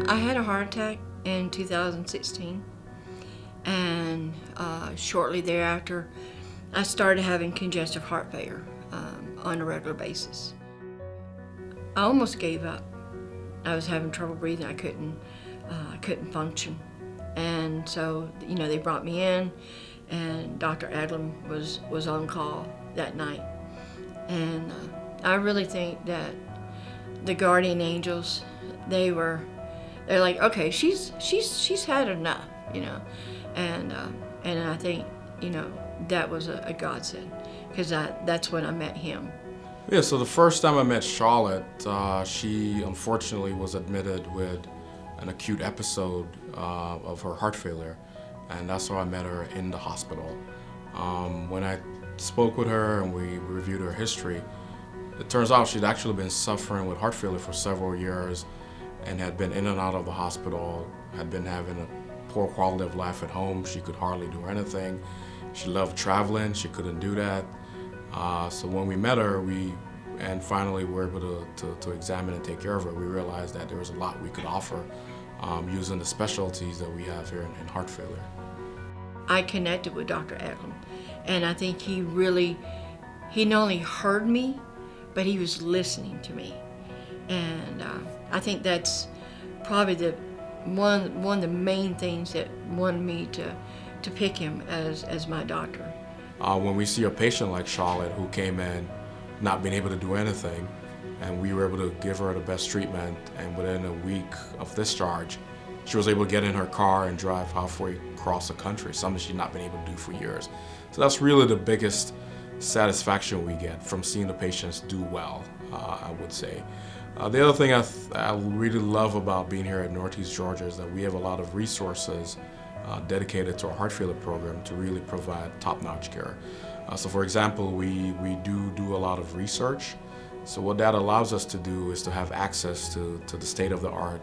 I had a heart attack in 2016, and shortly thereafter, I started having congestive heart failure on a regular basis. I almost gave up. I was having trouble breathing. I couldn't function, and so they brought me in, and Dr. Adlam was on call that night, and I really think that the guardian angels, they're like, okay, she's had enough, and I think that was a godsend, because that's when I met him. Yeah, so the first time I met Charlotte, she unfortunately was admitted with an acute episode of her heart failure, and that's how I met her in the hospital. When I spoke with her and we reviewed her history, it turns out she'd actually been suffering with heart failure for several years and had been in and out of the hospital, had been having a poor quality of life at home. She could hardly do anything. She loved traveling, she couldn't do that. So when we met her, and finally were able to examine and take care of her, we realized that there was a lot we could offer using the specialties that we have here in heart failure. I connected with Dr. Adlam, and I think he not only heard me, but he was listening to me. And I think that's probably one of the main things that wanted me to pick him as my doctor. When we see a patient like Charlotte who came in not being able to do anything, and we were able to give her the best treatment, and within a week of discharge, she was able to get in her car and drive halfway across the country, something she'd not been able to do for years. So that's really the biggest satisfaction we get from seeing the patients do well, I would say. The other thing I really love about being here at Northeast Georgia is that we have a lot of resources dedicated to our heart failure program to really provide top-notch care. So for example, we do a lot of research. So what that allows us to do is to have access to the state-of-the-art,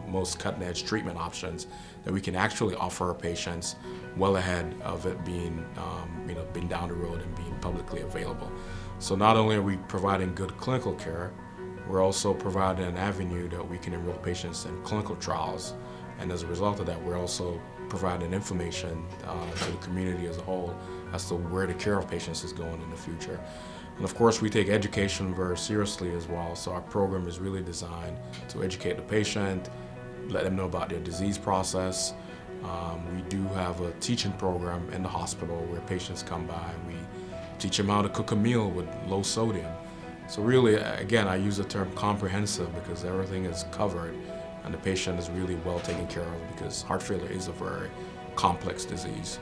most cutting-edge treatment options that we can actually offer our patients well ahead of it being down the road and being publicly available. So not only are we providing good clinical care, we're also providing an avenue that we can enroll patients in clinical trials, and as a result of that, we're also providing information to the community as a whole as to where the care of patients is going in the future. And of course, we take education very seriously as well, so our program is really designed to educate the patient, let them know about their disease process. We do have a teaching program in the hospital where patients come by and we teach them how to cook a meal with low sodium. So really, again, I use the term comprehensive because everything is covered and the patient is really well taken care of, because heart failure is a very complex disease.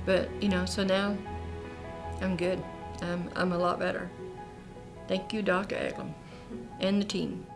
But so now I'm good. I'm a lot better. Thank you, Dr. Adlam, and the team.